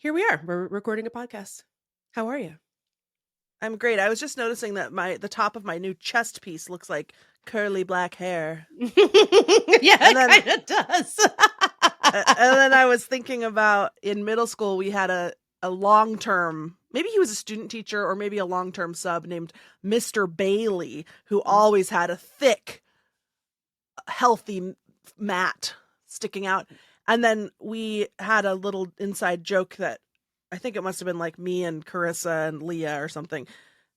here we are. We're recording a podcast. How are you? I'm great. I was just noticing that the top of my new chest piece looks like curly black hair. Yeah, it kind of does. And then I was thinking about in middle school, we had a long-term, maybe he was a student teacher or maybe a long-term sub named Mr. Bailey, who always had a thick, healthy mat sticking out. And then we had a little inside joke that I think it must have been like me and Carissa and Leah or something,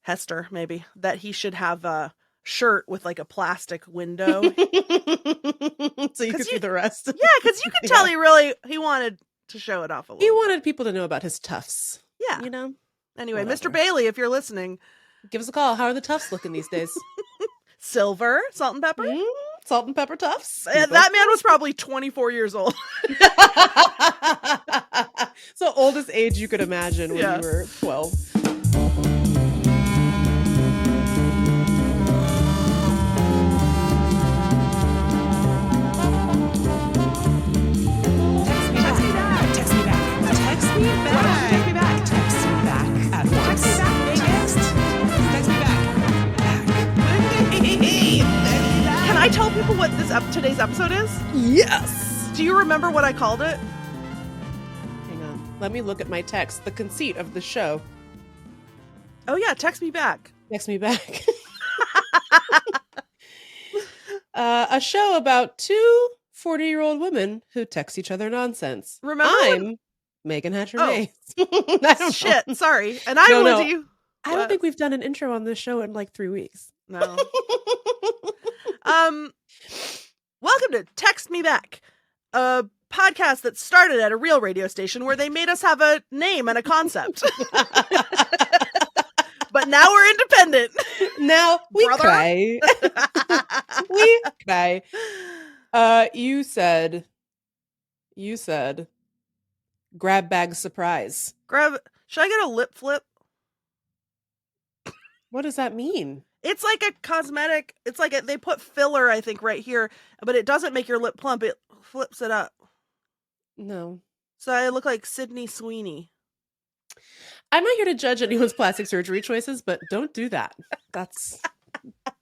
Hester maybe, that he should have a shirt with like a plastic window. So you could see the rest. Yeah, because you could tell he wanted to show it off a little. He wanted people to know about his tufts. Yeah. You know? Anyway, whatever. Mr. Bailey, if you're listening, give us a call. How are the tufts looking these days? Silver, salt and pepper? Salt and pepper tufts. That man was probably 24 years old. So oldest age you could imagine when you were 12. Can I tell people what today's episode is? Yes. Do you remember what I called it? Hang on. Let me look at my text. The conceit of the show. Oh yeah, text me back. Text me back. A show about two 40-year-old women who text each other nonsense. Remember? I'm Megan Hatcher-Mays. Shit, sorry. And I'm Lindy. I don't think we've done an intro on this show in like 3 weeks. No. Welcome to Text Me Back, a podcast that started at a real radio station where they made us have a name and a concept. But now we're independent. Now we cry. We cry. You said grab bag surprise. Should I get a lip flip? What does that mean? It's like a cosmetic. It's like they put filler, I think, right here, but it doesn't make your lip plump. It flips it up. No. So I look like Sydney Sweeney. I'm not here to judge anyone's plastic surgery choices, but don't do that. That's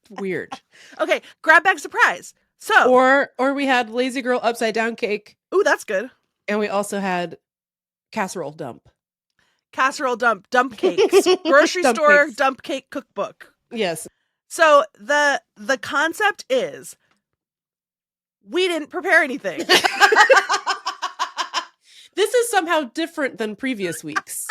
weird. Okay, grab bag surprise. So or we had Lazy Girl upside down cake. Ooh, that's good. And we also had casserole dump. Casserole dump cakes. Grocery Dump store cakes. dump cake cookbook. Yes. So the concept is we didn't prepare anything. This is somehow different than previous weeks.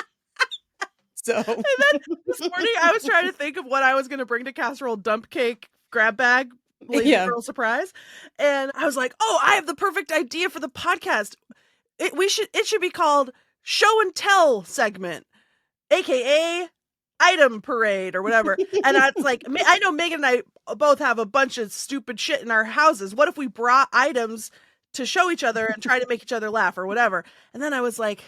So and then this morning I was trying to think of what I was going to bring to casserole dump cake grab bag girl surprise, and I was like, oh, I have the perfect idea for the podcast. It should be called Show and Tell segment, aka item parade or whatever. And I was like, I know Megan and I both have a bunch of stupid shit in our houses. What if we brought items to show each other and try to make each other laugh or whatever? And then I was like,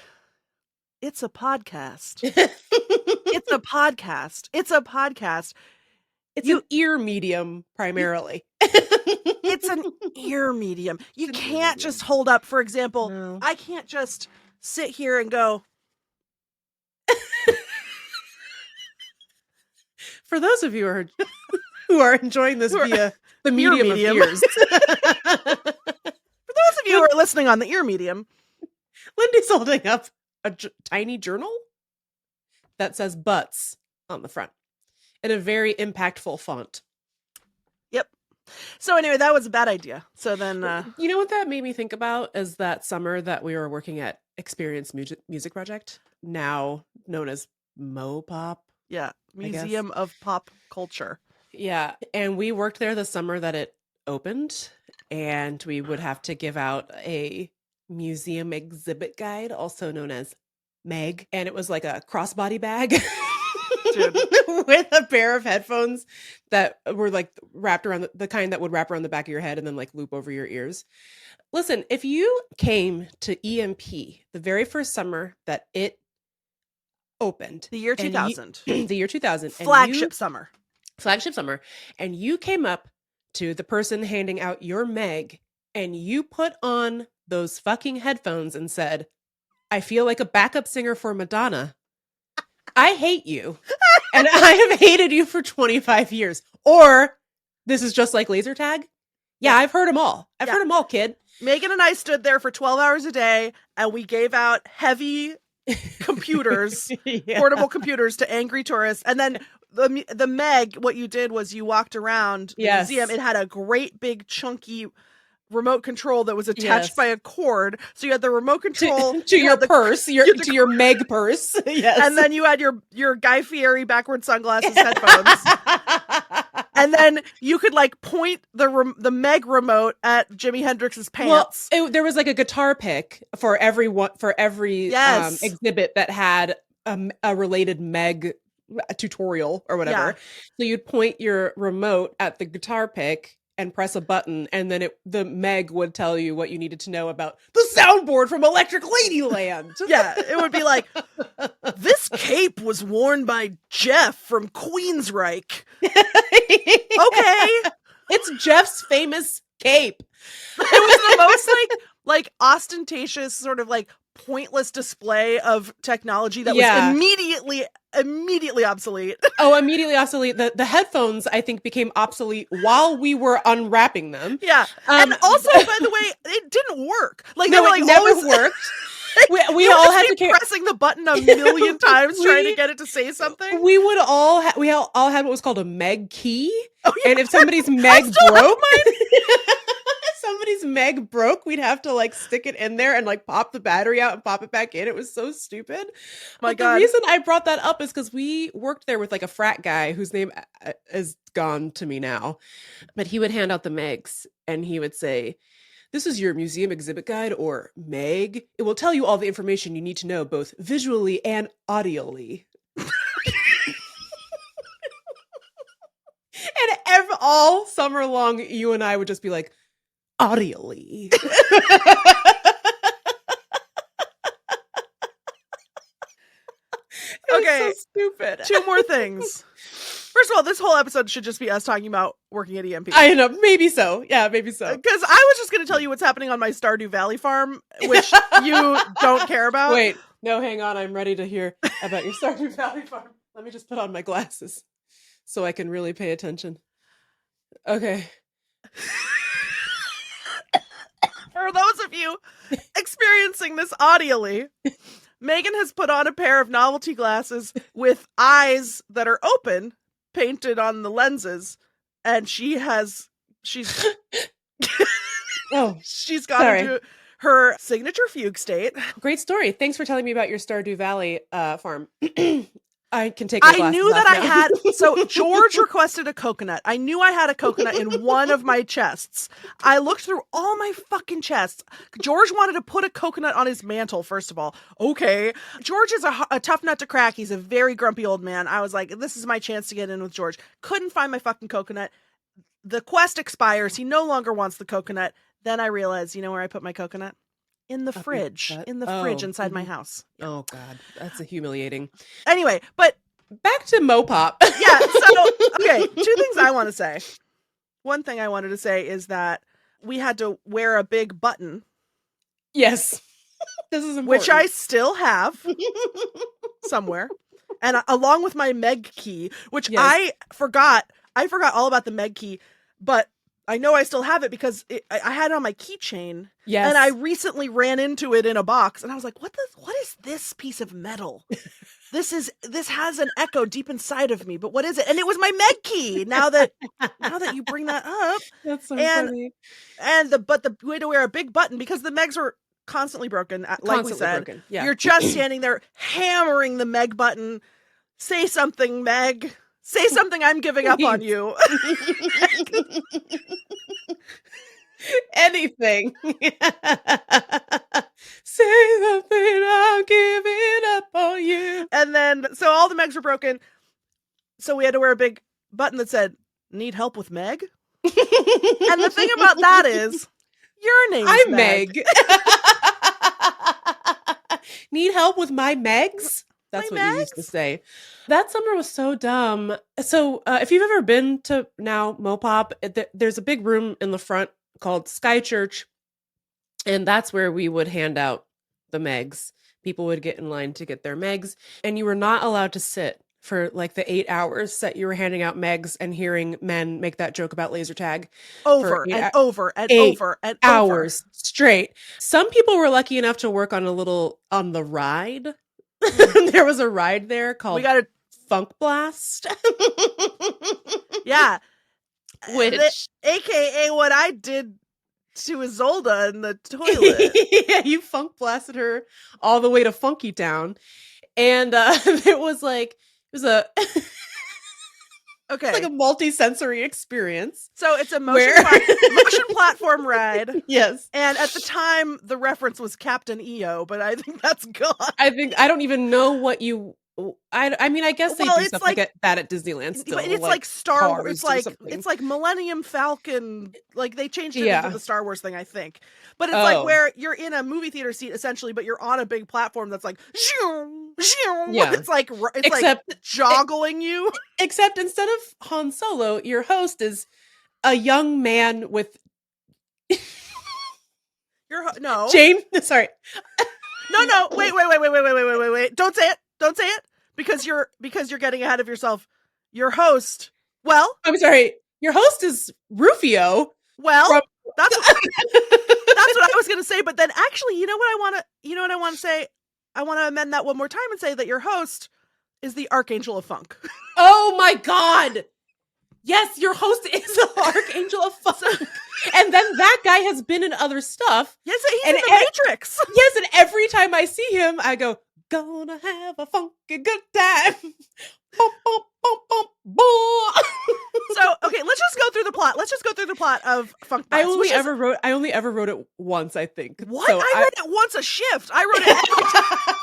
it's a podcast. It's a podcast. It's a podcast. It's an ear medium primarily. It's an ear medium. You can't just hold up, for example, no. I can't just sit here and go. For those of you who are enjoying this via the medium of ears. For those of you who are listening on the ear medium. Lindy's holding up a tiny journal that says butts on the front in a very impactful font. Yep. So anyway, that was a bad idea. So then... you know what that made me think about is that summer that we were working at Experience Music Project, now known as MoPOP. Yeah, Museum of Pop Culture. Yeah, and we worked there the summer that it opened, and we would have to give out a museum exhibit guide, also known as MEG, and it was like a crossbody bag with a pair of headphones that were like wrapped around the kind that would wrap around the back of your head and then like loop over your ears. Listen, if you came to EMP the very first summer that it opened, the year 2000, the year 2000, flagship summer, and you came up to the person handing out your MEG and you put on those fucking headphones and said, I feel like a backup singer for Madonna. I hate you. And I have hated you for 25 years. Or this is just like laser tag. Yeah, I've heard them all. I've heard them all, kid. Megan and I stood there for 12 hours a day and we gave out heavy computers, portable computers to angry tourists. And then the Meg, what you did was you walked around the museum. It had a great big chunky remote control that was attached by a cord. So you had the remote control to your purse, your Meg purse. Yes. And then you had your Guy Fieri backward sunglasses headphones. And then you could like point the Meg remote at Jimi Hendrix's pants. Well, there was like a guitar pick for every exhibit that had a related Meg tutorial or whatever. Yeah. So you'd point your remote at the guitar pick and press a button, and then the Meg would tell you what you needed to know about the soundboard from Electric Ladyland. Yeah, it would be like, this cape was worn by Jeff from Queensryche. Okay. It's Jeff's famous cape. It was the most like ostentatious, sort of like pointless display of technology that was immediately obsolete. Oh, immediately obsolete. The headphones, I think, became obsolete while we were unwrapping them. Yeah. And also, by the way, it didn't work. Like, no, it never worked. We all had to pressing the button a million times trying to get it to say something. We all had what was called a Meg key. Oh, yeah. And if somebody's Meg broke, somebody's Meg broke, we'd have to like stick it in there and like pop the battery out and pop it back in. It was so stupid. My God. The reason I brought that up is because we worked there with like a frat guy whose name is gone to me now, but he would hand out the Megs and he would say, "This is your museum exhibit guide, or Meg. It will tell you all the information you need to know, both visually and audially." And all summer long, you and I would just be like, audially. Okay, so stupid. 2 more things. First of all, this whole episode should just be us talking about working at EMP. I know, maybe so. Yeah, maybe so. Because I was just going to tell you what's happening on my Stardew Valley farm, which you don't care about. Wait, no, hang on. I'm ready to hear about your Stardew Valley farm. Let me just put on my glasses so I can really pay attention. Okay. For those of you experiencing this audially, Megan has put on a pair of novelty glasses with eyes that are open, painted on the lenses, and she's gone into her signature fugue state. Great story. Thanks for telling me about your Stardew Valley farm. I can take my glasses knew that off I now. had, so George requested a coconut. I knew I had a coconut in one of my chests. I looked through all my fucking chests. George wanted to put a coconut on his mantle, first of all. Okay. George is a tough nut to crack. He's a very grumpy old man. I was like, this is my chance to get in with George. Couldn't find my fucking coconut. The quest expires. He no longer wants the coconut. Then I realized, you know where I put my coconut? In the fridge. In the fridge inside my house. Yeah. Oh, God. That's humiliating. Anyway, but back to MoPOP. Yeah, so, okay, 2 things I want to say. One thing I wanted to say is that we had to wear a big button. Yes. This is important. Which I still have somewhere. And along with my Meg key, which I forgot all about the Meg key, but I know I still have it because I had it on my keychain. Yes. And I recently ran into it in a box and I was like, what is this piece of metal? This has an echo deep inside of me, but what is it? And it was my Meg key. Now that you bring that up. That's so funny. And the way to wear a big button, because the Megs are constantly broken, like we said. Broken. Yeah. You're just standing there hammering the Meg button. Say something, Meg. Say something, I'm giving up on you. Anything. Say something, I'm giving up on you. And then, so all the Megs were broken. So we had to wear a big button that said, need help with Meg? And the thing about that is, your name's I'm Meg. Need help with my Megs? That's what you used to say. That summer was so dumb. So if you've ever been to now MoPOP, there's a big room in the front called Sky Church. And that's where we would hand out the Megs people would get in line to get their MEGs, and you were not allowed to sit for like the 8 hours that you were handing out MEGs and hearing men make that joke about laser tag over and over and eight over and hours over. straight. Some people were lucky enough to work on the ride. There was a ride there called Funk Blast. Yeah. Which AKA what I did to Isolde in the toilet. Yeah, you funk blasted her all the way to Funky Town. And it was a okay, it's like a multi-sensory experience. So it's a motion platform ride. Yes. And at the time, the reference was Captain EO, but I think that's gone. I don't even know what you. I mean, I guess they do stuff like that at Disneyland still. It's like Star Wars. It's like Millennium Falcon. Like they changed it into the Star Wars thing, I think. But it's like where you're in a movie theater seat essentially, but you're on a big platform that's like, yeah. It's like joggling you. Except instead of Han Solo, your host is a young man with. No. Jane. Sorry. No. Wait. Don't say it. Don't say it because you're getting ahead of yourself. Your host. Well, I'm sorry. Your host is Rufio. Well, that's what I was going to say. But then actually, you know what I want to say? I want to amend that one more time and say that your host is the Archangel of Funk. Oh my God. Yes, your host is the Archangel of Funk. And then that guy has been in other stuff. Yes, he's in the Matrix. Yes, and every time I see him, I go, gonna have a funky good time. Bum, bum, bum, bum, bum. So, okay, let's just go through the plot of Funk Blast. I only ever wrote it once, I think. What? So I wrote it once a shift. I wrote it every time.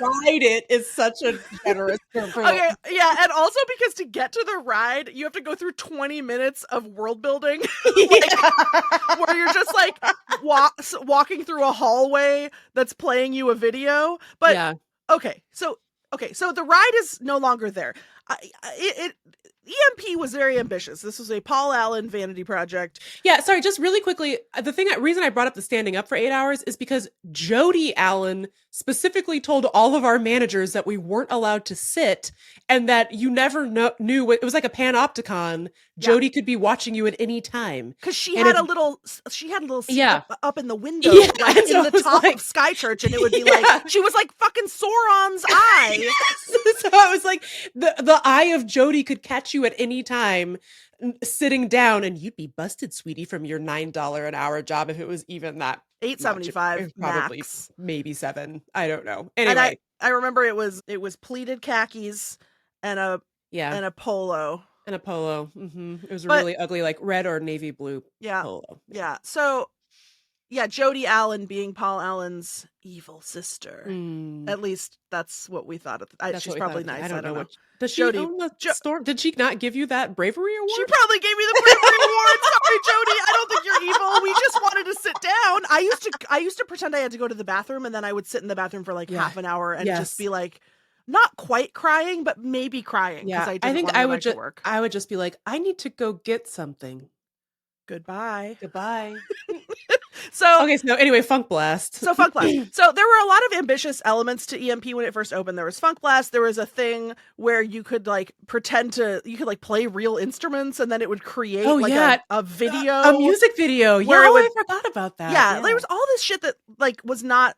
Ride it is such a generous term for okay, yeah, and also because to get to the ride, you have to go through 20 minutes of world building, where you're just like walking through a hallway that's playing you a video. But yeah. Okay, so the ride is no longer there. EMP was very ambitious. This was a Paul Allen vanity project. Yeah, sorry, just really quickly, reason I brought up the standing up for 8 hours is because Jody Allen specifically told all of our managers that we weren't allowed to sit and that you never knew it was like a panopticon. Jody could be watching you at any time. Because she had a little seat up in the window, like in the top of Sky Church, and it would be like, she was like fucking Sauron's eye. Yes. So I was like, the eye of Jody could catch you at any time sitting down, and you'd be busted, sweetie, from your $9 an hour job if it was even that. $8.75 probably max. Maybe $7. I don't know. Anyway, and I remember it was pleated khakis and a polo. And a polo. Mm-hmm. It was really ugly, like red or navy blue polo. Yeah. So, yeah, Jody Allen being Paul Allen's evil sister. At least that's what we thought. She's probably nice. I don't know. Does she own the store? Did she not give you that bravery award? She probably gave me the bravery award. Sorry, Jody. I don't think you're evil. We just wanted to sit down. I used to pretend I had to go to the bathroom, and then I would sit in the bathroom for like half an hour and just be like, not quite crying, but maybe crying. Yeah, I think I would just be like, I need to go get something. Goodbye. So anyway, Funk Blast. So there were a lot of ambitious elements to EMP when it first opened. There was Funk Blast. There was a thing where you could like play real instruments, and then it would create a video, a music video. I forgot about that. Yeah, there was all this shit that like was not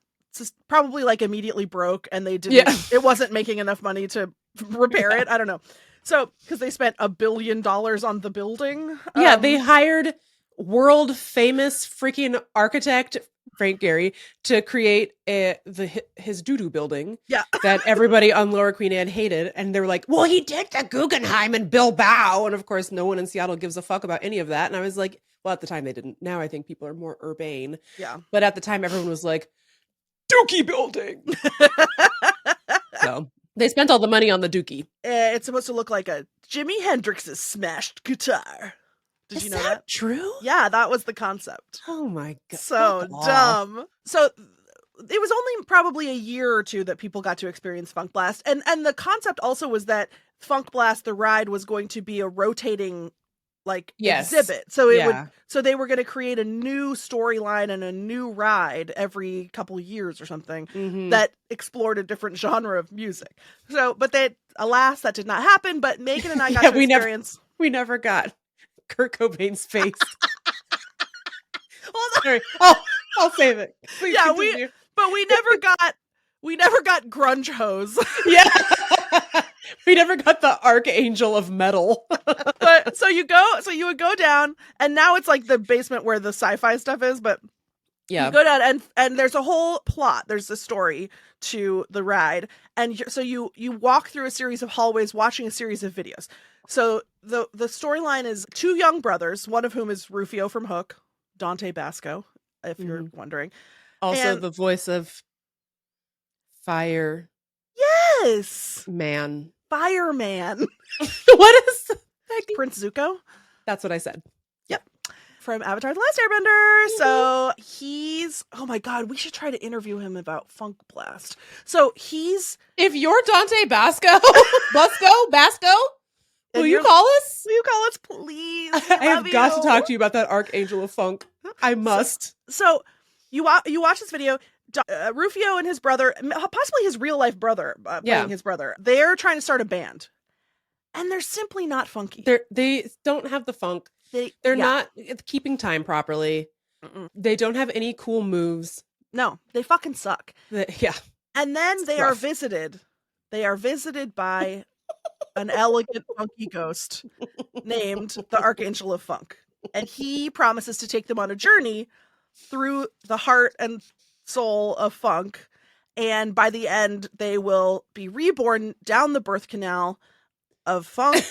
probably like immediately broke, and they didn't. It wasn't making enough money to repair it. I don't know. So because they spent $1 billion on the building. They hired world famous freaking architect Frank Gehry to create his doo-doo building that everybody on Lower Queen Anne hated, and they were like, well, he did the Guggenheim in Bilbao, and of course no one in Seattle gives a fuck about any of that. And I was like, well, at the time they didn't. Now I think people are more urbane. But at the time everyone was like, Dookie building. So they spent all the money on the Dookie. It's supposed to look like a Jimi Hendrix's smashed guitar. Did you know that? True? Yeah, that was the concept. Oh my God. So dumb. So it was only probably a year or two that people got to experience Funk Blast. And the concept also was that Funk Blast, the ride, was going to be a rotating like Yes. exhibit. So Yeah. so they were going to create a new storyline and a new ride every couple of years or something that explored a different genre of music. So, but alas, that did not happen. But Megan and I got to experience. We never got Kurt Cobain's face. Well, Sorry. I'll save it. Please continue. but we never got grunge hose. Yeah. We never got the archangel of metal. But so you would go down, and now it's like the basement where the sci-fi stuff is, but yeah, you go down and there's a whole plot. There's a story to the ride. And so you walk through a series of hallways watching a series of videos. So the storyline is two young brothers, one of whom is Rufio from Hook, Dante Basco, if you're wondering. Also the voice of Fire. Yes. Man. Fireman. What is that? Prince Zuko? That's what I said. Yep. From Avatar: The Last Airbender. So he's, oh my God, we should try to interview him about Funk Blast. So if you're Dante Basco, Basco, will you call us? Will you call us, please? I have got to talk to you about that archangel of funk. I must. So you watch this video. Rufio and his brother, possibly his real life brother, playing his brother, they're trying to start a band, and they're simply not funky. They don't have the funk. They're not keeping time properly. They don't have any cool moves. No, they fucking suck. Yeah. And then they are visited. They are visited by an elegant funky ghost named the Archangel of Funk, and he promises to take them on a journey through the heart and soul of funk, and by the end they will be reborn down the birth canal of funk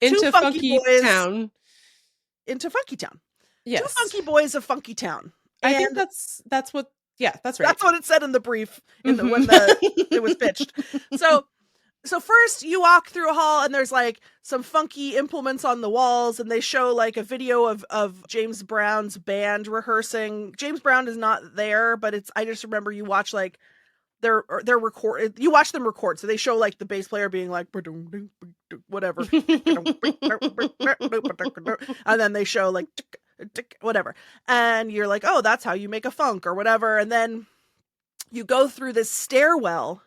into Funky Town. Into Funky Town. Yes. Two funky boys of Funky Town. I think that's what that's right. That's what it said in the brief when it was pitched. So first you walk through a hall and there's like some funky implements on the walls, and they show like a video of James Brown's band rehearsing. James Brown is not there, but I just remember you watch like they're record. You watch them record, so they show like the bass player being like whatever, and then they show like whatever, and you're like, oh, that's how you make a funk or whatever, and then you go through this stairwell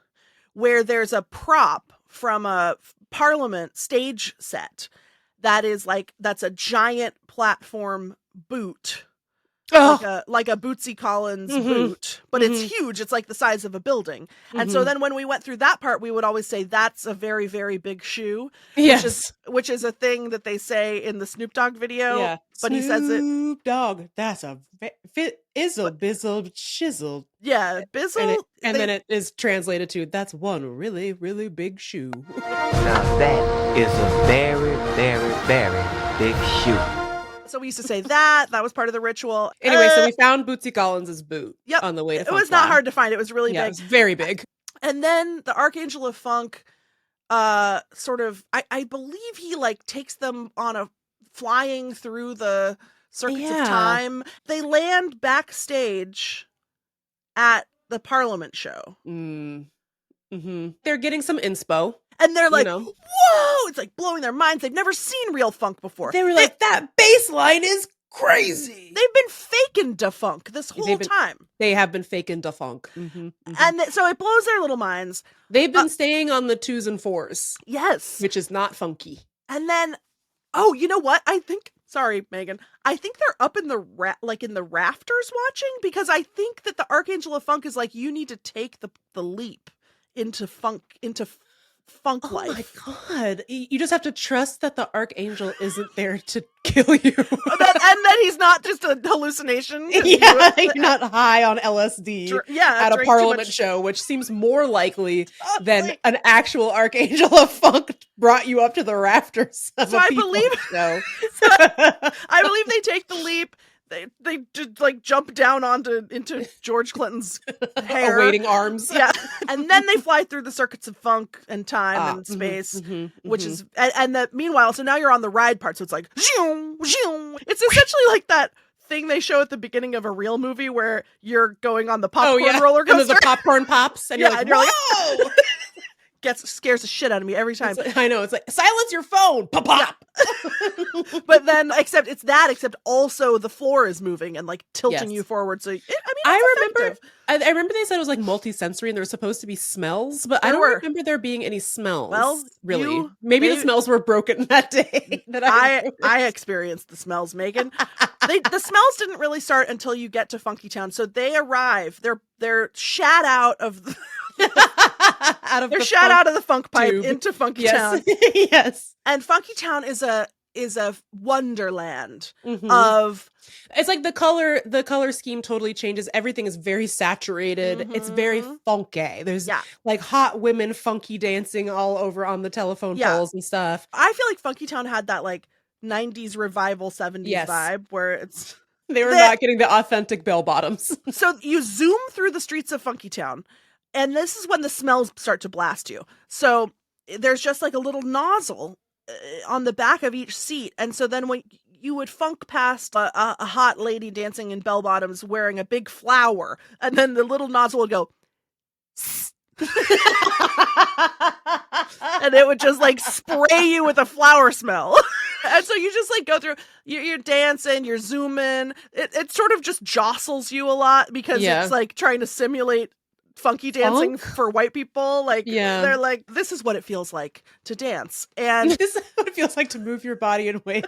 where there's a prop from a Parliament stage set that's a giant platform boot. Like a Bootsy Collins boot, but it's huge. It's like the size of a building. And so then when we went through that part, we would always say that's a very, very big shoe. Yes. Which is a thing that they say in the Snoop Dogg video. Yeah. But he says it. Snoop Dogg, that's a izzle bizzle chiseled. Yeah, bizzle. And then it is translated to, that's one really, really big shoe. Now that is a very, very, very big shoe. So we used to say that was part of the ritual. Anyway, so we found Bootsy Collins' boot on the way to Funk. It was not hard to find. It was really big. It was very big. And then the Archangel of Funk sort of, I believe he like takes them on flying through the circuits of time. They land backstage at the Parliament show. They're getting some inspo. And they're like, whoa! It's like blowing their minds. They've never seen real funk before. They were like, that bass line is crazy. They've been faking da funk this whole time. They have been faking da funk. And so it blows their little minds. They've been staying on the 2s and 4s. Yes. Which is not funky. And then, oh, you know what? Sorry, Megan. I think they're up in the rafters watching, because I think that the Archangel of Funk is like, you need to take the leap into funk life. Oh my God. You just have to trust that the Archangel isn't there to kill you. and that he's not just a hallucination. Yeah, you're not high on LSD at a Parliament show, which seems more likely than an actual Archangel of Funk brought you up to the rafters of a people show. I believe they take the leap. They just like jump down into George Clinton's hair, awaiting arms. Yeah, and then they fly through the circuits of funk and time and space, which is meanwhile. So now you're on the ride part. So it's like, it's essentially like that thing they show at the beginning of a real movie where you're going on the popcorn roller coaster. And the popcorn pops, and you're like, whoa! scares the shit out of me every time. I know, it's like, silence your phone, pop. But then, except also the floor is moving and like tilting you forward. So I remember they said it was like multi-sensory and there were supposed to be smells, but I don't remember there being any smells. Well, really, maybe the smells were broken that day. I experienced the smells, Megan. The smells didn't really start until you get to Funky Town. So they arrive. They're shat out of the out of the funk pipe tube. Into Funky Town. Yes. And Funky Town is a wonderland of. It's like the color scheme totally changes. Everything is very saturated. It's very funky. There's like hot women funky dancing all over on the telephone poles and stuff. I feel like Funky Town had that like 90s revival 70s vibe where they were not getting the authentic bell bottoms. So you zoom through the streets of Funky Town, and this is when the smells start to blast you. So there's just like a little nozzle on the back of each seat. And so then when you would funk past a hot lady dancing in bell bottoms wearing a big flower, and then the little nozzle would go and it would just like spray you with a flower smell. And so you just like go through, you're dancing, you're zooming. It sort of just jostles you a lot because it's like trying to simulate funky dancing for white people. Like they're like, this is what it feels like to dance. And this is what it feels like to move your body in ways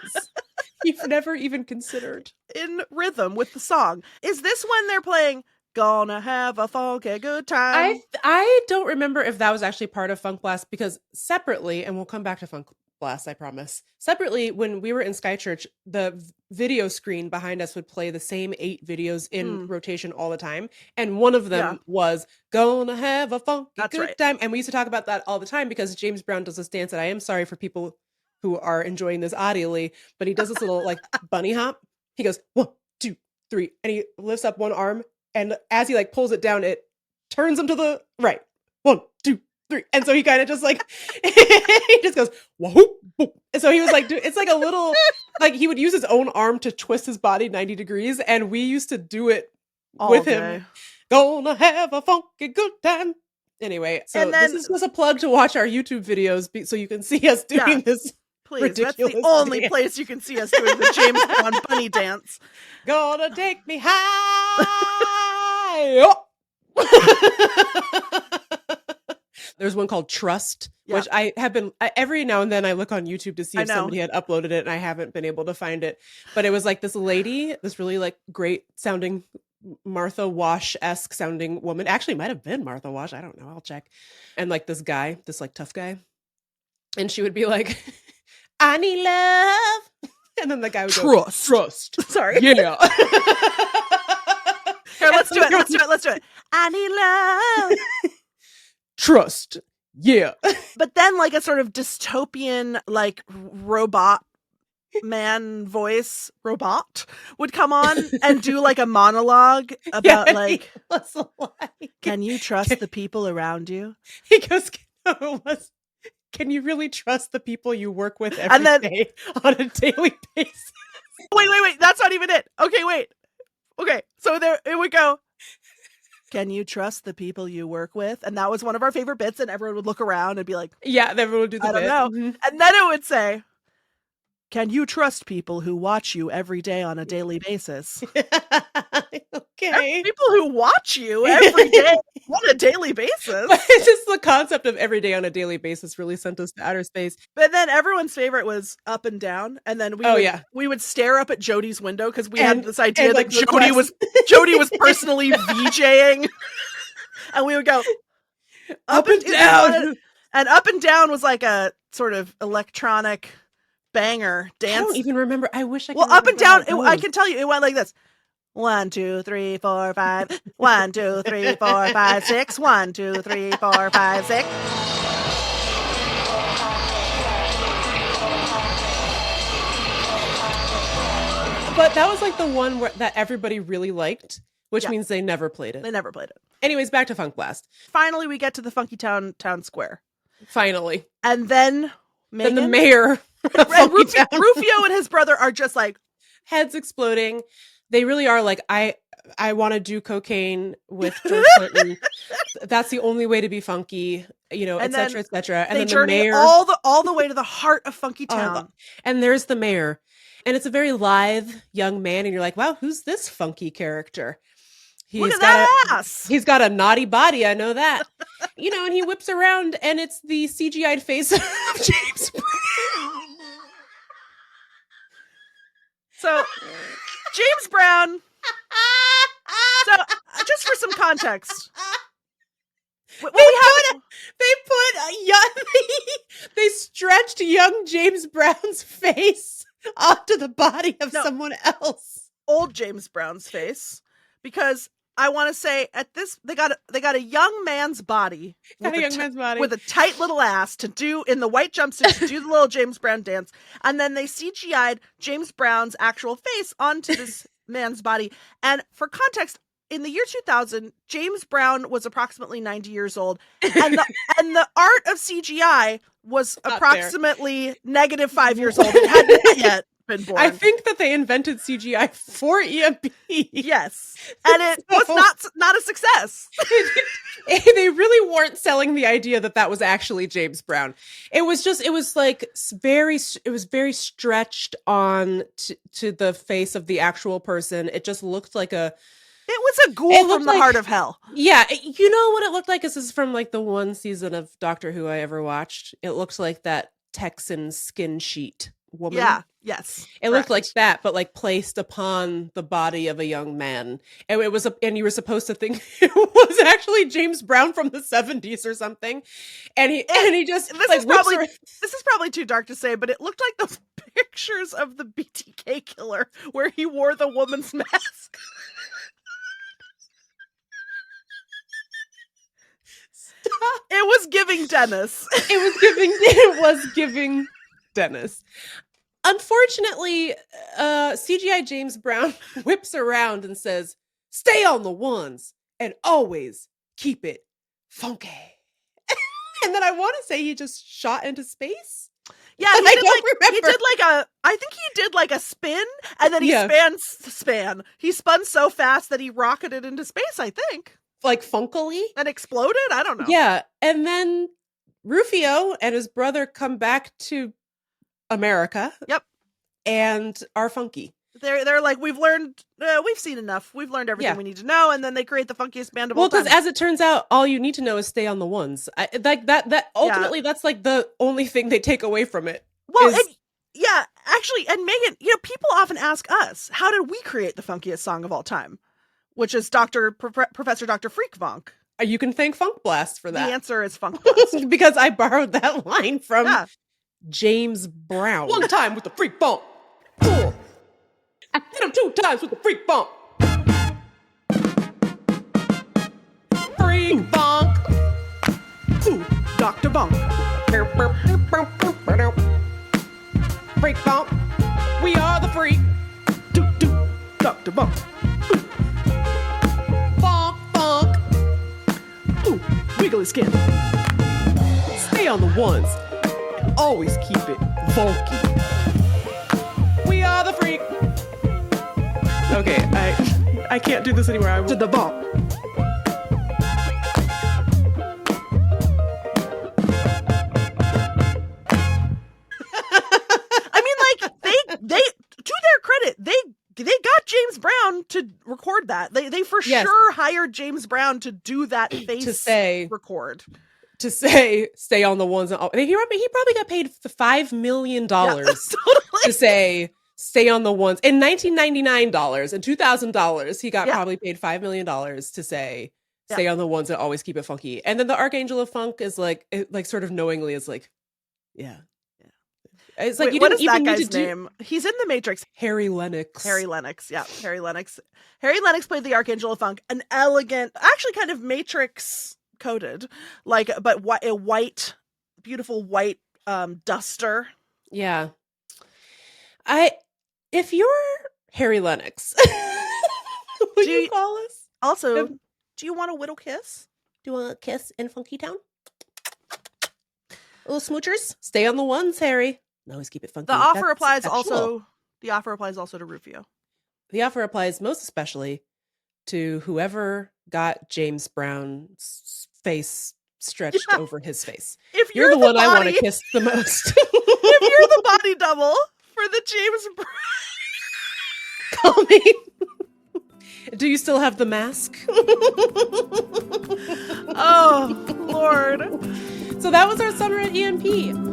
you've never even considered. In rhythm with the song. Is this when they're playing Gonna Have a Funky Good Time? I don't remember if that was actually part of Funk Blast, because separately, and we'll come back to Funk Blast, I promise. Separately, when we were in Sky Church, the video screen behind us would play the same 8 videos in rotation all the time. And one of them was Gonna Have a Funky Good Time. And we used to talk about that all the time because James Brown does this dance, and I am sorry for people who are enjoying this audially, but he does this little like bunny hop. He goes 1, 2, 3, and he lifts up one arm, and as he like pulls it down, it turns him to the right. 1, 2, 3, and so he kind of just like he just goes whoop, whoop. And so he was like, it's like a little like he would use his own arm to twist his body 90 degrees, and we used to do it all with him. Gonna have a funky good time. Anyway, so this is just a plug to watch our YouTube videos so you can see us doing this. Please, that's the only place you can see us doing the James Bond bunny dance. Gonna take me high. There's one called Trust, which I have been, every now and then I look on YouTube to see if somebody had uploaded it, and I haven't been able to find it. But it was like this lady, this really like great sounding Martha Wash-esque sounding woman. Actually, might have been Martha Wash. I don't know. I'll check. And like this guy, this like tough guy. And she would be like, I need love. And then the guy would go, Trust. Sorry. Yeah. Here, let's do it. I need love. Trust. Yeah. But then like a sort of dystopian like robot man voice robot would come on and do like a monologue about like, can you trust the people around you? He goes, can you really trust the people you work with every day on a daily basis? Wait. That's not even it. Okay, wait. Okay, so there it would go. Can you trust the people you work with? And that was one of our favorite bits, and everyone would look around and be like, yeah, everyone would do the I bit. don't know. And then it would say, can you trust people who watch you every day on a daily basis? Okay. People who watch you every day on a daily basis. It's just the concept of every day on a daily basis really sent us to outer space. But then everyone's favorite was Up and Down. And then we would stare up at Jody's window because we had this idea that Jody was personally VJing. And we would go Up and Down. And Up and Down was like a sort of electronic banger dance. I don't even remember. I wish I could. Well, Up and Down, I can tell you, it went like this. 1, 2, 3, 4, 5. 1, 2, 3, 4, 5, 6. 1, 2, 3, 4, 5, 6. But that was like the one that everybody really liked, which means they never played it. They never played it. Anyways, back to Funk Blast. Finally, we get to the Funky Town Square. Finally. And then Meagan, the mayor Rufio and his brother are just like heads exploding. They really are like, I want to do cocaine with George Clinton. That's the only way to be funky. And et cetera, et cetera. And they then the journey mayor, all the way to the heart of Funky Town. and there's the mayor. And it's a very lithe young man. And you're like, wow, who's this funky character? Look at that ass. He's got a naughty body. I know that. And he whips around and it's the CGI'd face of James Brown. So, James Brown. So, just for some context. They stretched young James Brown's face onto the body of someone else. Old James Brown's face. Because I want to say they got a young man's body with a tight little ass to do in the white jumpsuit to do the little James Brown dance, and then they CGI'd James Brown's actual face onto this man's body. And for context, in the year 2000, James Brown was approximately 90 years old, and the art of CGI was approximately -5 years old. It hadn't yet been born. I think that they invented CGI for EMP. Yes, and it was not a success. They really weren't selling the idea that was actually James Brown. It was very stretched on to the face of the actual person. It just looked like it was a ghoul from the heart of hell. Yeah, you know what it looked like? This is from like the one season of Doctor Who I ever watched. It looked like that Texan skin sheet woman. Yeah, yes. It looked like that, but like placed upon the body of a young man. And and you were supposed to think it was actually James Brown from the 70s or something. And he just this is probably too dark to say, but it looked like those pictures of the BTK killer where he wore the woman's mask. It was giving Dennis. It was giving Dennis. Unfortunately, CGI James Brown whips around and says, "Stay on the ones and always keep it funky." And then I want to say he just shot into space. Yeah, I think he did like a spin, and then he He spun so fast that he rocketed into space, I think. Like funkily? And exploded? I don't know. Yeah. And then Rufio and his brother come back to America. Yep. And are funky. They're like, we've seen enough. We've learned everything we need to know. And then they create the funkiest band of all time. Well, because as it turns out, all you need to know is stay on the ones. Ultimately, that's like the only thing they take away from it. Well, actually, and Megan, people often ask us, how did we create the funkiest song of all time? Which is Professor Dr. Freekvonk. You can thank Funk Blast for that. The answer is Funk Blast. Because I borrowed that line from James Brown. One time with the Freekvonk. Cool. I hit him 2 times with the Freekvonk. Freekvonk. Ooh, Dr. Vonk. Freekvonk. We are the freak. Dr. Vonk. Wiggly skin. Stay on the ones and always keep it funky. We are the freak. Okay, I can't do this anymore. I will. To the vault. I mean, like they to their credit, they got James Brown to record that. They for sure hired James Brown to do that face record. To say, stay on the ones. He probably got paid $5 million totally. To say, stay on the ones. In $1999 and $2,000, he got probably paid $5 million to say, stay on the ones and always keep it funky. And then the Archangel of Funk is like sort of knowingly is like, yeah. It's like, what is that guy's name? He's in the Matrix. Harry Lennox. Harry Lennox. Yeah, Harry Lennox. Harry Lennox played the Archangel of Funk, an elegant, actually kind of Matrix coded, but a white, beautiful white duster. Yeah. If you're Harry Lennox, would you call us? Also, do you want a whittle kiss? Do you want a kiss in Funky Town? Little smoochers? Stay on the ones, Harry. Always keep it funky. The offer applies also to Rufio. The offer applies most especially to whoever got James Brown's face stretched over his face. If You're the one body, I want to kiss the most. If you're the body double for the James Call me. Do you still have the mask? Oh, Lord. So that was our summer at EMP.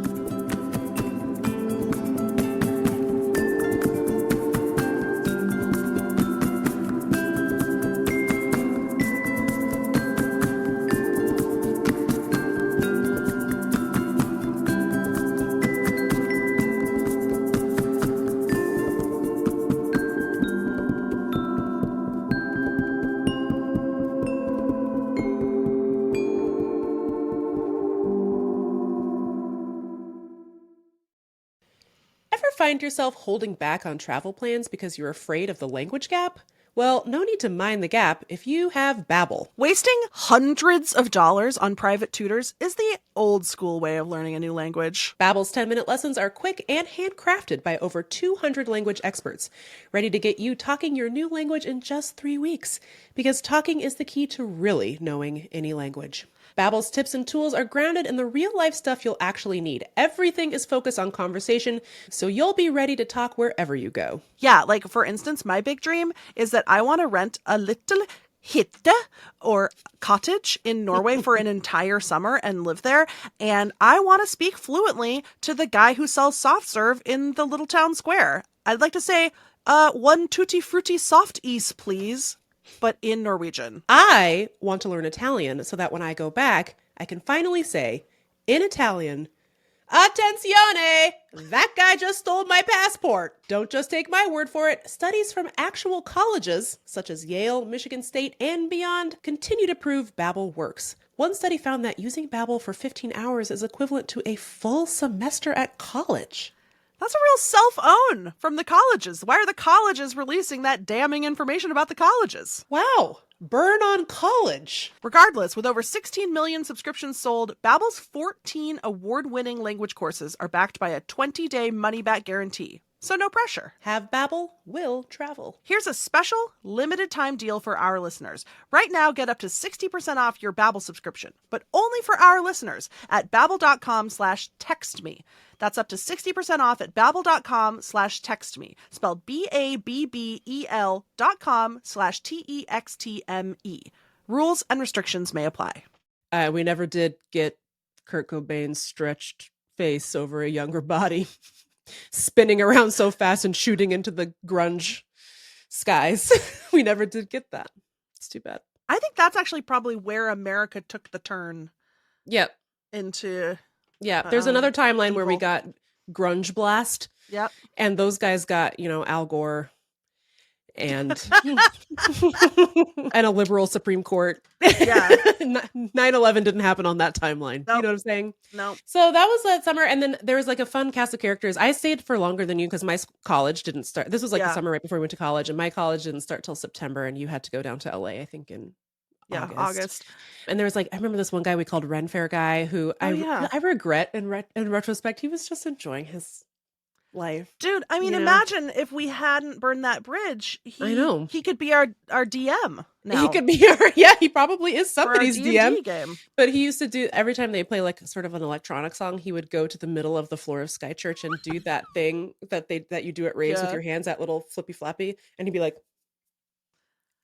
Ever find yourself holding back on travel plans because you're afraid of the language gap? Well, no need to mind the gap if you have Babbel. Wasting hundreds of dollars on private tutors is the old school way of learning a new language. Babbel's 10-minute lessons are quick and handcrafted by over 200 language experts, ready to get you talking your new language in just 3 weeks. Because talking is the key to really knowing any language. Babbel's tips and tools are grounded in the real-life stuff you'll actually need. Everything is focused on conversation, so you'll be ready to talk wherever you go. Yeah, like for instance, my big dream is that I want to rent a little hytte or cottage in Norway for an entire summer and live there. And I want to speak fluently to the guy who sells soft serve in the little town square. I'd like to say, one tutti frutti soft is, please. But in Norwegian. I want to learn Italian so that when I go back, I can finally say, in Italian, Attenzione! That guy just stole my passport. Don't just take my word for it. Studies from actual colleges, such as Yale, Michigan State, and beyond, continue to prove Babbel works. One study found that using Babbel for 15 hours is equivalent to a full semester at college. That's a real self-own from the colleges. Why are the colleges releasing that damning information about the colleges? Wow. Burn on college. Regardless, with over 16 million subscriptions sold, Babbel's 14 award-winning language courses are backed by a 20-day money-back guarantee. So no pressure. Have Babbel, will travel. Here's a special limited-time deal for our listeners. Right now, get up to 60% off your Babbel subscription, but only for our listeners at babbel.com/textme. That's up to 60% off at babbel.com/textme. Spelled BABBEL.com/TEXTME. Rules and restrictions may apply. We never did get Kurt Cobain's stretched face over a younger body spinning around so fast and shooting into the grunge skies. We never did get that. It's too bad. I think that's actually probably where America took the turn. Yep. Into... Yeah, there's another timeline where we got Grunge Blast. Yep. And those guys got, Al Gore and and a liberal Supreme Court. Yeah. 9/11 didn't happen on that timeline. Nope. You know what I'm saying? No. So that was that summer. And then there was like a fun cast of characters. I stayed for longer than you because my college didn't start. This was like the summer right before we went to college. And my college didn't start till September. And you had to go down to LA, I think, in August. And there was like, I remember this one guy we called Ren-Faire Guy who I regret in retrospect, he was just enjoying his life. Dude, I mean, imagine if we hadn't burned that bridge. I know. He could be our DM now. He could be he probably is somebody's DM. Game. But he used to do, every time they play like sort of an electronic song, he would go to the middle of the floor of Sky Church and do that thing that you do at raves with your hands, that little flippy flappy. And he'd be like,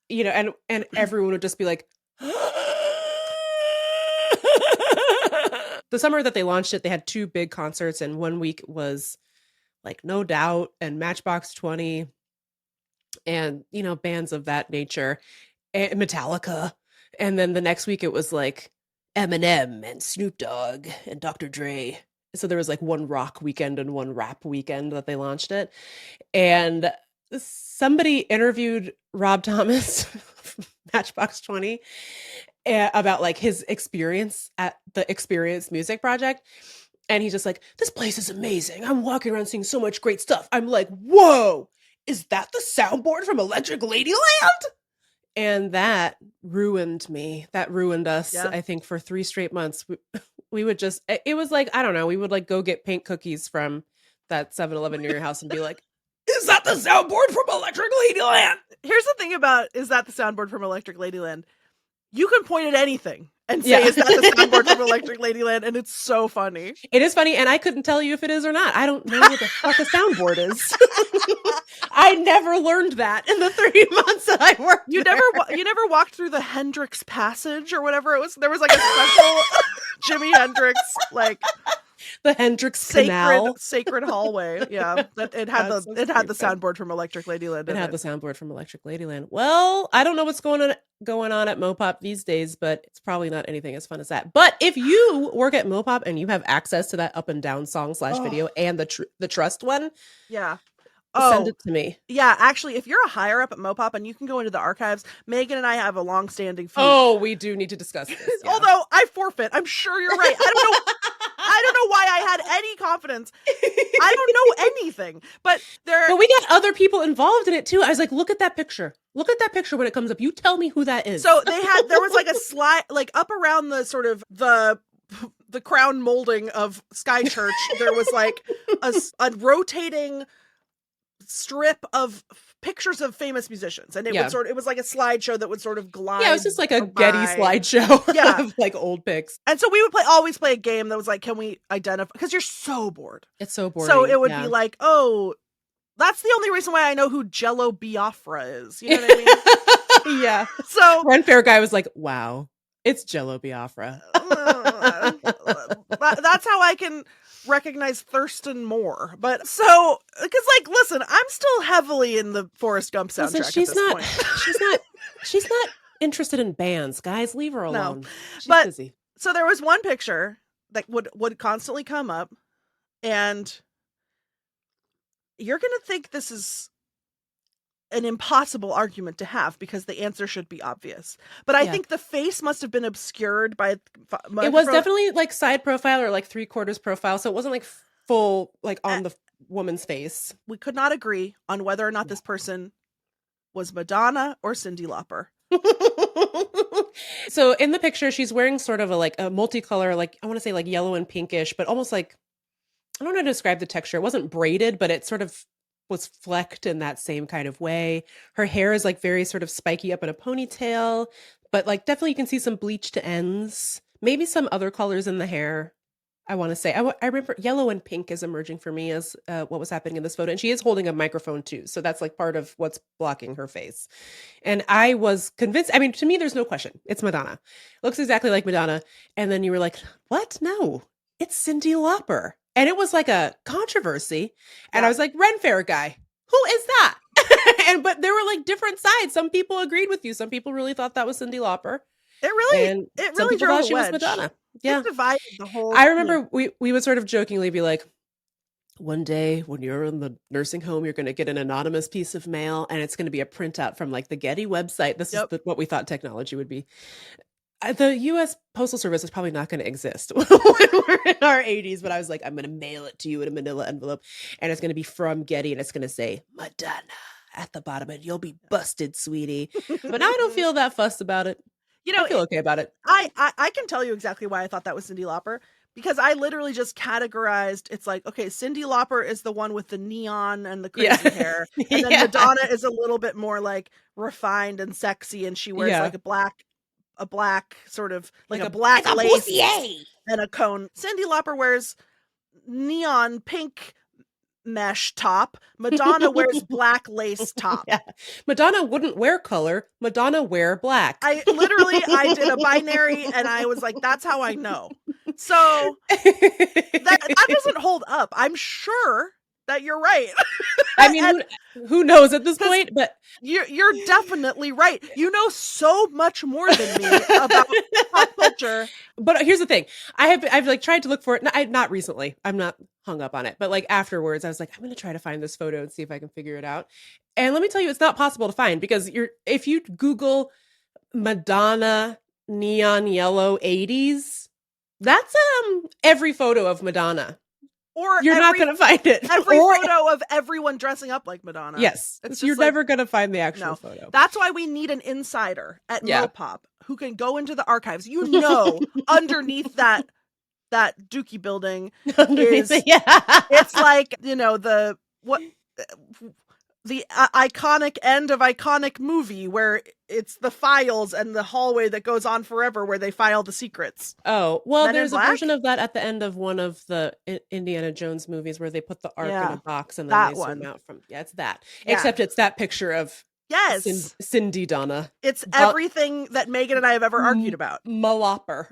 and everyone would just be like, the summer that they launched it, they had 2 big concerts, and one week was like No Doubt and Matchbox 20 and bands of that nature, and Metallica. And then the next week it was like Eminem and Snoop Dogg and Dr. Dre. So there was like one rock weekend and one rap weekend that they launched it. And somebody interviewed Rob Thomas Matchbox 20 about like his experience at the Experience Music Project. And he's just like, this place is amazing. I'm walking around seeing so much great stuff. I'm like, whoa, is that the soundboard from Electric Ladyland? And that ruined me. That ruined us, I think, for 3 straight months. We would just, it was like, I don't know, we would like go get pink cookies from that 7-Eleven near your house and be like, is that the soundboard from Electric Ladyland? Here's the thing about, is that the soundboard from Electric Ladyland? You can point at anything and say, is that the soundboard from Electric Ladyland? And it's so funny. It is funny, and I couldn't tell you if it is or not. I don't know what the fuck a soundboard is. I never learned that in the 3 months that I worked You there. never walked through the Hendrix Passage or whatever it was? There was like a special Jimi Hendrix, like, the Hendrix Canal. sacred hallway. Yeah, it had the soundboard from Electric Ladyland. It had the soundboard from Electric Ladyland. Well, I don't know what's going on at MoPOP these days, but it's probably not anything as fun as that. But if you work at MoPOP and you have access to that up and down song / video and the trust one, yeah. Send it to me. Yeah, actually, if you're a higher up at MoPOP and you can go into the archives, Megan and I have a long-standing feud. Oh, we do need to discuss this. Yeah. Although I forfeit, I'm sure you're right. I don't know why I had any confidence. I don't know anything. But we got other people involved in it too. I was like, look at that picture. Look at that picture when it comes up. You tell me who that is. So there was like a slide, like up around the sort of the crown molding of Sky Church. There was like a rotating strip of pictures of famous musicians, and it was like a slideshow that would sort of glide. Yeah, it was just like a Getty slideshow of like old pics. And so we would always play a game that was like, can we identify? Because you're so bored. It's so boring. So it would be like, oh, that's the only reason why I know who Jello Biafra is. You know what I mean? Yeah. So Ren-Faire Guy was like, wow, it's Jello Biafra. That's how I can recognize Thurston Moore. But so, because like, listen, I'm still heavily in the Forrest Gump soundtrack. Listen, she's not interested in bands, guys. Leave her alone. No. She's but busy. So there was one picture that would constantly come up, and you're gonna think this is an impossible argument to have because the answer should be obvious. But I think the face must have been obscured by it was definitely like side profile or like 3/4 profile, so it wasn't like full like on the woman's face. We could not agree on whether or not this person was Madonna or Cyndi Lauper. So in the picture, she's wearing sort of a multicolor, like I want to say like yellow and pinkish, but almost like, I don't know how to describe the texture. It wasn't braided, but it sort of was flecked in that same kind of way. Her hair is like very sort of spiky up in a ponytail, but like definitely you can see some bleached ends, maybe some other colors in the hair. I want to say, I remember yellow and pink is emerging for me as what was happening in this photo. And she is holding a microphone too. So that's like part of what's blocking her face. And I was convinced, I mean, to me, there's no question. It's Madonna. Looks exactly like Madonna. And then you were like, what? No, it's Cyndi Lauper. And it was like a controversy. And I was like, Ren-Faire Guy, who is that? But there were like different sides. Some people agreed with you. Some people really thought that was Cyndi Lauper. It really drove a she wedge. was Madonna. Yeah. It divided the whole. I remember we would sort of jokingly be like, one day when you're in the nursing home, you're going to get an anonymous piece of mail and it's going to be a printout from like the Getty website. This is what we thought technology would be. The U.S. Postal Service is probably not going to exist when we're in our 80s, but I was like, I'm going to mail it to you in a manila envelope and it's going to be from Getty and it's going to say Madonna at the bottom and you'll be busted, sweetie. But now I don't feel that fussed about it. You know, I feel okay about it. I can tell you exactly why I thought that was Cyndi Lauper, because I literally just categorized. It's like, okay, Cyndi Lauper is the one with the neon and the crazy hair, and then Madonna is a little bit more like refined and sexy, and she wears like a black sort of like a black lace and a cone. Cyndi Lauper wears neon pink mesh top. Madonna wears black lace top. Yeah. Madonna wouldn't wear color. Madonna wear black. I did a binary and I was like, that's how I know. So that doesn't hold up. I'm sure that you're right. I mean, who knows at this point? But you're definitely right. You know so much more than me about pop culture. But here's the thing: I've like tried to look for it. Not recently. I'm not hung up on it. But like afterwards, I was like, I'm going to try to find this photo and see if I can figure it out. And let me tell you, it's not possible to find because if you Google Madonna neon yellow 80s, that's every photo of Madonna. Or you're not going to find it. Every photo of everyone dressing up like Madonna. Yes. You're never going to find the actual photo. That's why we need an insider at MoPOP who can go into the archives. You know, underneath that Dookie building it's like, you know, the iconic end of iconic movie where it's the files and the hallway that goes on forever where they file the secrets. Oh, well, Men in there's a Black? version of that at the end of one of the Indiana Jones movies where they put the Ark in Yeah, a box and then that they zoom one. out from. Yeah, it's that. Yeah. Except it's that picture of Yes. Cindy Donna. It's everything that Megan and I have ever argued about. Malauper.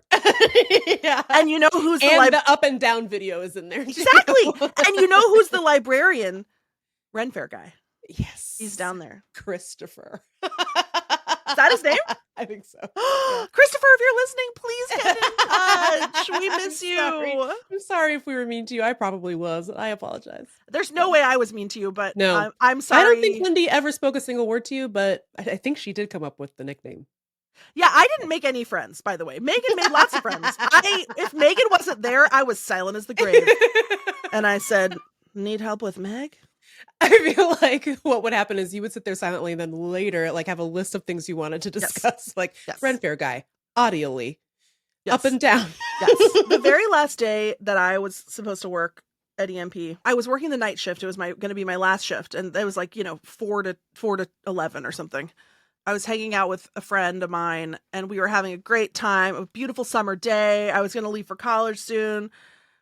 Yeah. And you know who's and the up and down video is in there. Exactly. And you know who's the librarian? Ren-Faire Guy. Yes. He's down there. Christopher. Is that his name? I think so. Christopher, if you're listening, please get in touch. We miss you. I'm sorry if we were mean to you. I probably was. I apologize. There's no way I was mean to you, but no, I'm sorry. I don't think Lindy ever spoke a single word to you, but I think she did come up with the nickname. Yeah, I didn't make any friends, by the way. Megan made lots of friends. If Megan wasn't there, I was silent as the grave. And I said, need help with Meg? I feel like what would happen is you would sit there silently and then later like have a list of things you wanted to discuss. Yes. Like Ren-Faire Guy, audially, up and down. Yes. The very last day that I was supposed to work at EMP, I was working the night shift. It was going to be my last shift. And it was like, 4 to 11 or something. I was hanging out with a friend of mine and we were having a great time. A beautiful summer day. I was going to leave for college soon.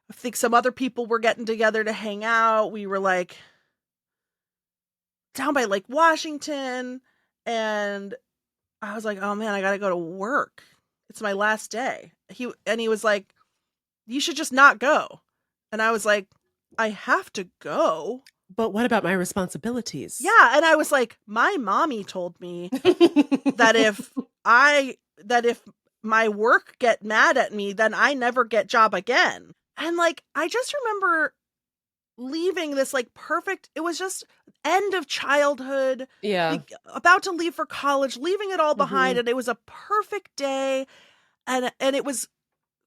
I think some other people were getting together to hang out. We were like down by Lake Washington. And I was like, oh man, I got to go to work. It's my last day. He was like, you should just not go. And I was like, I have to go. But what about my responsibilities? Yeah. And I was like, my mommy told me that if my work get mad at me, then I never get job again. And like, I just remember leaving this like perfect, it was just end of childhood. Yeah. Like, about to leave for college, leaving it all behind. And it was a perfect day. And it was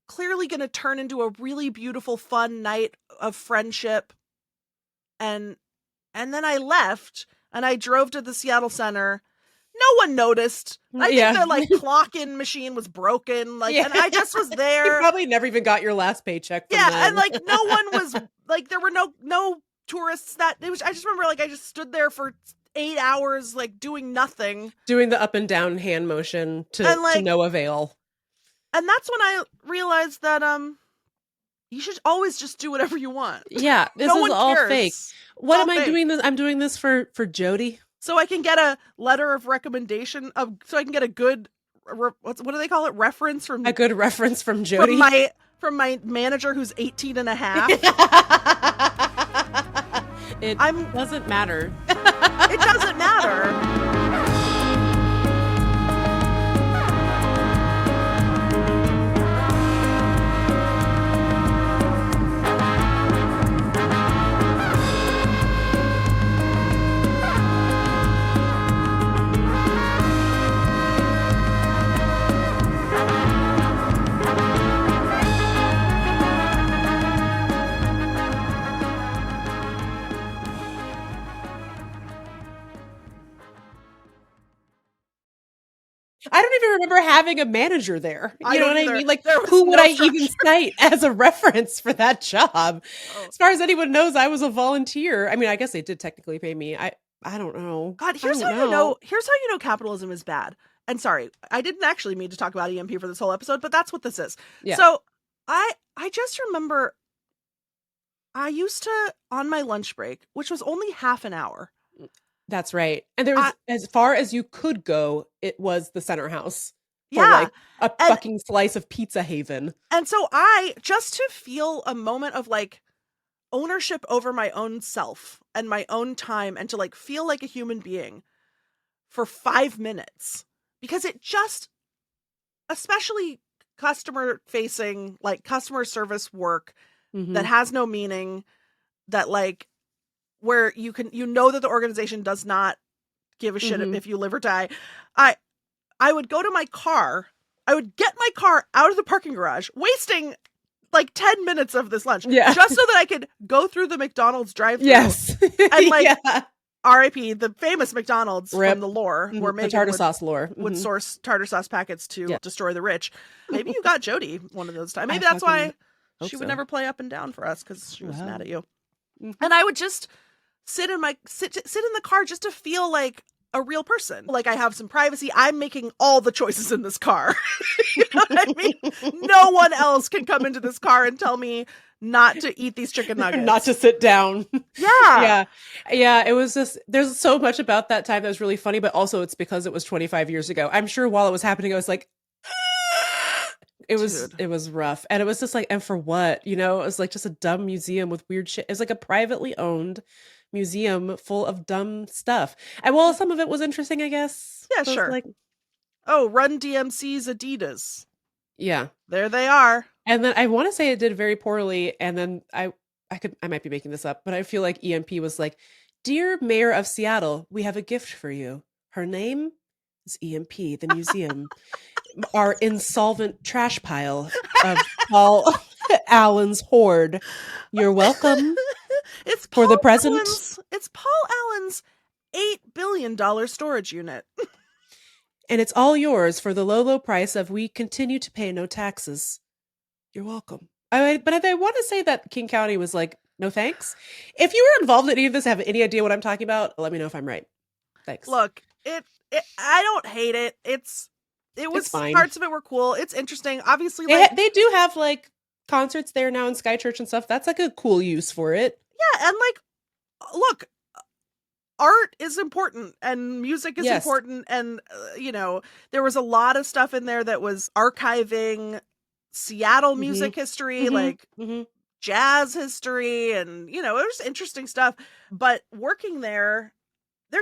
clearly going to turn into a really beautiful, fun night of friendship. And then I left and I drove to the Seattle Center. No one noticed. I think the like clock-in machine was broken. Like, and I just was there. You probably never even got your last paycheck from them. And like no one was like, there were no tourists I just remember like I just stood there for 8 hours like doing nothing. Doing the up and down hand motion to no avail. And that's when I realized that you should always just do whatever you want. Yeah, this is all fake. What am I doing this? I'm doing this for Jody. So I can get a letter of recommendation so I can get a good what do they call it? Reference from a good reference from Jody. From my manager who's 18 and a half. It doesn't matter. It doesn't matter. I don't even remember having a manager there. You know what I mean? Like, who would no I even cite as a reference for that job? Oh. As far as anyone knows, I was a volunteer. I mean, I guess they did technically pay me. I don't know. God, here's how you know capitalism is bad. And sorry, I didn't actually mean to talk about EMP for this whole episode, but that's what this is. Yeah. So I just remember I used to, on my lunch break, which was only half an hour. That's right. And there was, as far as you could go, it was the center house. For like a fucking slice of Pizza Haven. And so I, just to feel a moment of like ownership over my own self and my own time and to like feel like a human being for 5 minutes, because it just, especially customer facing, like customer service work that has no meaning, that like, where you know that the organization does not give a shit if you live or die. I would go to my car. I would get my car out of the parking garage, wasting like 10 minutes of this lunch just so that I could go through the McDonald's drive-thru. Yes. And like R.I.P. the famous McDonald's from the lore where Megan the tartar sauce lore would source tartar sauce packets to destroy the rich. Maybe you got Jody one of those times. Maybe that's why she would never play up and down for us, because she was mad at you. And I would just sit in the car just to feel like a real person. Like I have some privacy. I'm making all the choices in this car. You know what I mean? No one else can come into this car and tell me not to eat these chicken nuggets. Not to sit down. Yeah. Yeah. It was just, there's so much about that time that was really funny, but also it's because it was 25 years ago. I'm sure while it was happening, I was like, it was rough. And it was just like, and for what? You know, it was like just a dumb museum with weird shit. It was like a privately owned museum full of dumb stuff. And well, some of it was interesting, I guess. Yeah, sure. Like, oh, Run DMC's Adidas. Yeah. There they are. And then I want to say it did very poorly. And then I might be making this up, but I feel like EMP was like, "Dear Mayor of Seattle, we have a gift for you. Her name is EMP, the museum. Our insolvent trash pile of Paul Allen's hoard. You're welcome." It's for the present. It's Paul Allen's $8 billion storage unit. And it's all yours for the low, low price of we continue to pay no taxes. You're welcome. But I want to say that King County was like, no thanks. If you were involved in any of this, have any idea what I'm talking about, let me know if I'm right. Thanks. Look, I don't hate it. It was fine. Parts of it were cool. It's interesting. Obviously, they do have like concerts there now in Sky Church and stuff. That's like a cool use for it. Yeah, and like, look, art is important and music is important, and you know, there was a lot of stuff in there that was archiving Seattle music history, like jazz history, and you know, it was interesting stuff. But working there's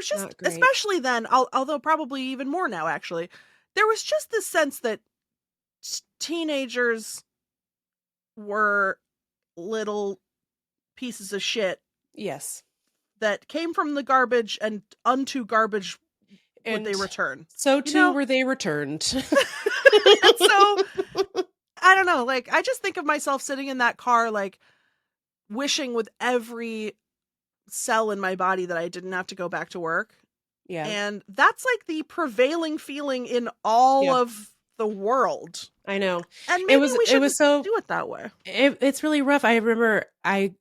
just, especially then, although probably even more now, actually, there was just this sense that teenagers were little pieces of shit. Yes. That came from the garbage and unto garbage would they return. So too were they returned. So I don't know, like I just think of myself sitting in that car like wishing with every cell in my body that I didn't have to go back to work. Yeah. And that's like the prevailing feeling in all of the world. I know. And maybe we should do it that way. It's really rough. I remember I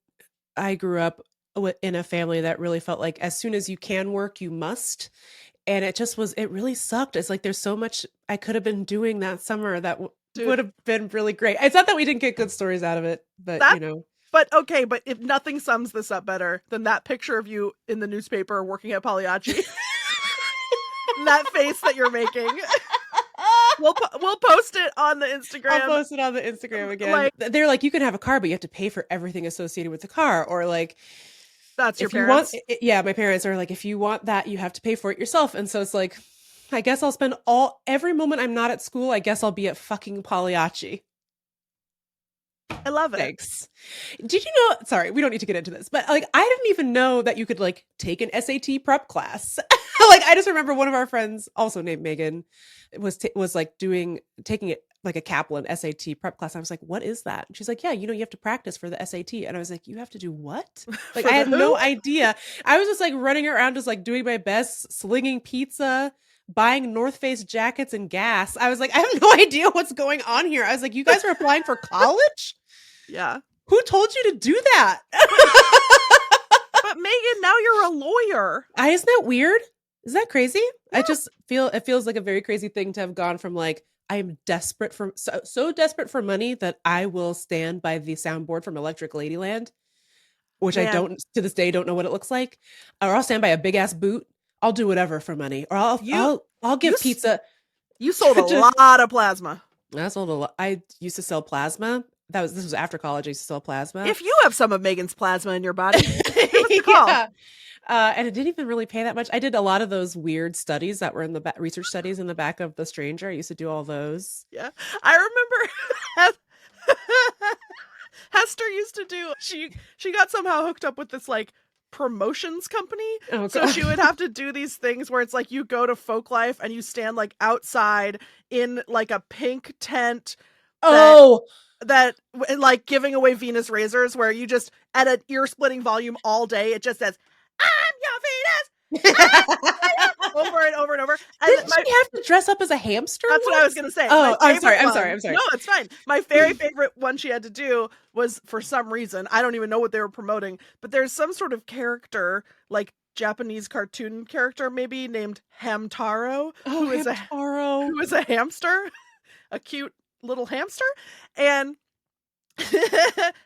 grew up in a family that really felt like as soon as you can work, you must. And it really sucked. It's like, there's so much I could have been doing that summer that would have been really great. It's not that we didn't get good stories out of it, but you know. But okay, but if nothing sums this up better than that picture of you in the newspaper working at Pagliacci. That face that you're making. We'll post it on the Instagram. I'll post it on the Instagram again. They're like, you can have a car, but you have to pay for everything associated with the car. Or like, that's your parents. My parents are like, if you want that, you have to pay for it yourself. And so it's like, I guess I'll spend every moment I'm not at school, I guess I'll be at fucking Pagliacci. I love it. Thanks. Did you know, sorry, we don't need to get into this, but like, I didn't even know that you could like take an SAT prep class. Like, I just remember one of our friends, also named Megan, was like taking it like a Kaplan SAT prep class. I was like, what is that? And she's like, yeah, you have to practice for the SAT. And I was like, you have to do what? Like, I had no idea. I was just like running around, just like doing my best, slinging pizza, buying North Face jackets and gas. I was like, I have no idea what's going on here. I was like, you guys are applying for college? Yeah. Who told you to do that? But Megan, now you're a lawyer. Isn't that weird? Is that crazy? Yeah. I just it feels like a very crazy thing to have gone from like, I am desperate for so desperate for money that I will stand by the soundboard from Electric Ladyland, which I don't to this day don't know what it looks like, or I'll stand by a big ass boot. I'll do whatever for money, or I'll give pizza. You sold a lot of plasma. I sold a lot. I used to sell plasma. This was after college. I used to sell plasma. If you have some of Megan's plasma in your body, give us a call. Yeah. And it didn't even really pay that much. I did a lot of those weird studies that were in the research studies in the back of The Stranger. I used to do all those. Yeah. I remember Hester used to do, she got somehow hooked up with this like promotions company. Oh, so she would have to do these things where it's like you go to Folklife and you stand like outside in like a pink tent. That like giving away Venus razors where you just at an ear-splitting volume all day, it just says, I'm your Venus, over and over and over. And Didn't she have to dress up as a hamster? That's what I was going to say. Oh, I'm sorry. No, it's fine. My very favorite one she had to do was, for some reason, I don't even know what they were promoting, but there's some sort of character, like Japanese cartoon character maybe, named Hamtaro, who is a hamster, a cute little hamster. And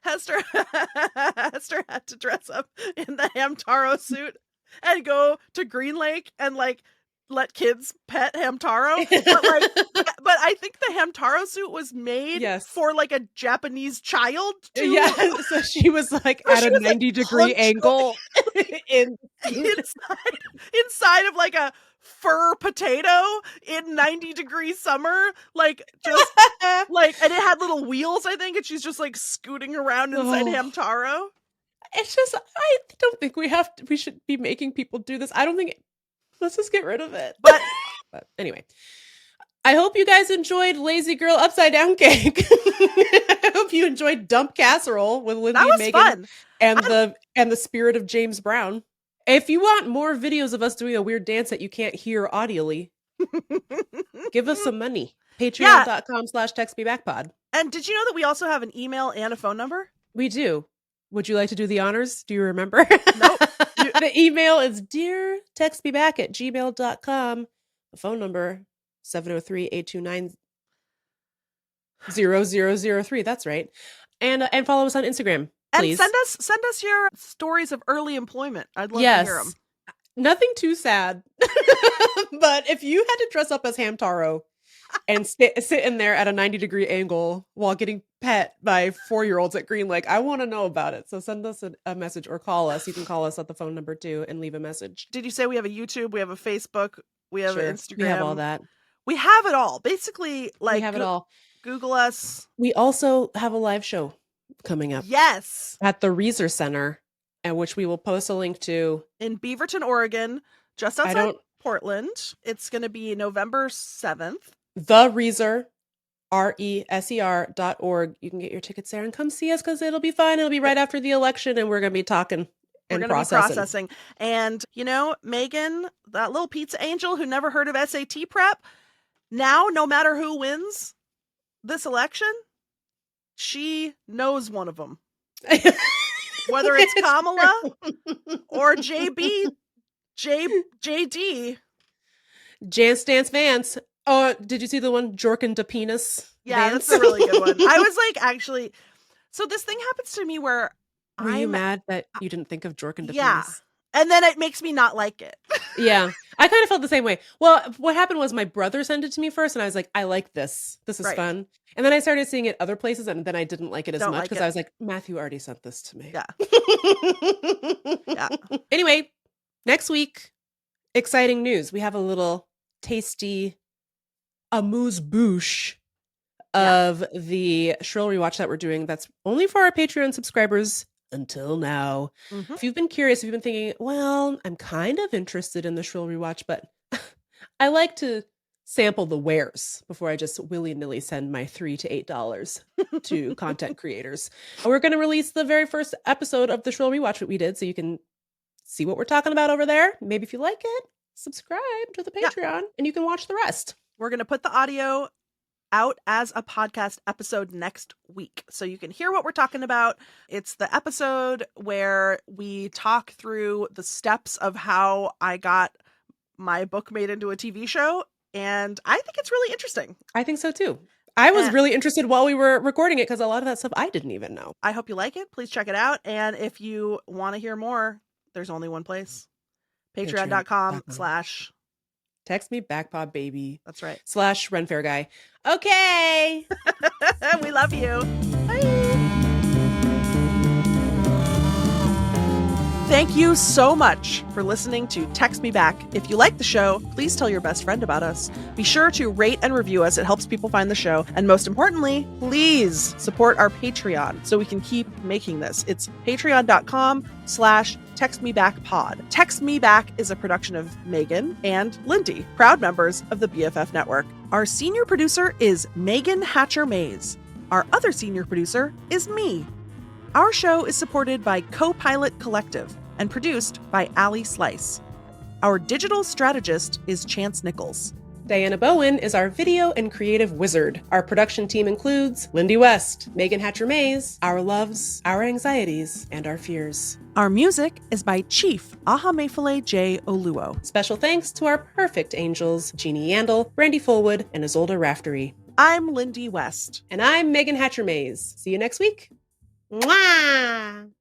Hester had to dress up in the Hamtaro suit and go to Green Lake and like let kids pet Hamtaro. But I think the Hamtaro suit was made for like a Japanese child too. Yeah, so she was like at a 90-degree angle inside of like a fur potato in 90-degree summer, like just like, and it had little wheels, I think, and she's just like scooting around inside Hamtaro. It's just, I don't think we should be making people do this. I don't think let's just get rid of it. But anyway, I hope you guys enjoyed Lazy Girl Upside Down Cake. I hope you enjoyed Dump Casserole with Lindy and Meagan and the spirit of James Brown. If you want more videos of us doing a weird dance that you can't hear audibly, give us some money. Patreon.com/textmebackpod. And did you know that we also have an email and a phone number? We do. Would you like to do the honors? Do you remember? Nope. The email is deartextmeback@gmail.com. The phone number 703-829-0003. That's right. And follow us on Instagram, please. And send us your stories of early employment. I'd love to hear them. Nothing too sad. But if you had to dress up as Hamtaro and sit in there at a 90-degree angle while getting pet by 4-year-olds at Green Lake, I want to know about it. So send us a message or call us. You can call us at the phone number too and leave a message. Did you say we have a YouTube? We have a Facebook? We have an Instagram? We have all that. We have it all. Basically, like, we have it all. Google us. We also have a live show coming up. Yes. At the Reeser Center, and which we will post a link to. In Beaverton, Oregon, just outside Portland. It's going to be November 7th. The Reeser, RESER.org. You can get your tickets there and come see us because it'll be fun. It'll be right after the election and we're going to be talking and processing. And, you know, Megan, that little pizza angel who never heard of SAT prep, now, no matter who wins this election, she knows one of them. Whether it's Kamala or JD. Jance Dance Vance. Oh, did you see the one Jorkin to Penis? Yeah, Vance? That's a really good one. I was like, actually, so this thing happens to me where Were you mad that you didn't think of Jorkin to Penis? And then it makes me not like it. Yeah. I kind of felt the same way. Well, what happened was my brother sent it to me first and I was like, I like this. This is fun. And then I started seeing it other places and then I didn't like it as much because I was like, Matthew already sent this to me. Yeah. Yeah. Anyway, next week, exciting news. We have a little tasty amuse-bouche of the Shrill Rewatch that we're doing. That's only for our Patreon subscribers until now. Mm-hmm. If you've been curious, if you've been thinking, well, I'm kind of interested in the Shrill Rewatch, but I like to sample the wares before I just willy-nilly send my $3 to $8 to content creators. We're going to release the very first episode of the Shrill Rewatch that we did, so you can see what we're talking about over there. Maybe if you like it, subscribe to the Patreon and you can watch the rest. We're going to put the audio out as a podcast episode next week. So you can hear what we're talking about. It's the episode where we talk through the steps of how I got my book made into a TV show. And I think it's really interesting. I think so too. I was really interested while we were recording it because a lot of that stuff I didn't even know. I hope you like it. Please check it out. And if you want to hear more, there's only one place. Patreon.com/ Text me backpod baby. That's right. / Ren-Faire Guy. Okay. We love you. Bye. Thank you so much for listening to Text Me Back. If you like the show, please tell your best friend about us. Be sure to rate and review us. It helps people find the show. And most importantly, please support our Patreon so we can keep making this. It's patreon.com/textmebackpod. Text Me Back is a production of Megan and Lindy, proud members of the BFF Network. Our senior producer is Megan Hatcher-Mays. Our other senior producer is me. Our show is supported by Co-Pilot Collective and produced by Allie Slice. Our digital strategist is Chance Nichols. Diana Bowen is our video and creative wizard. Our production team includes Lindy West, Megan Hatcher-Mays, our loves, our anxieties, and our fears. Our music is by Chief Ahamefule J. Oluo. Special thanks to our perfect angels, Jeannie Yandel, Brandy Fullwood, and Isolde Raftery. I'm Lindy West. And I'm Megan Hatcher-Mays. See you next week. Mwah!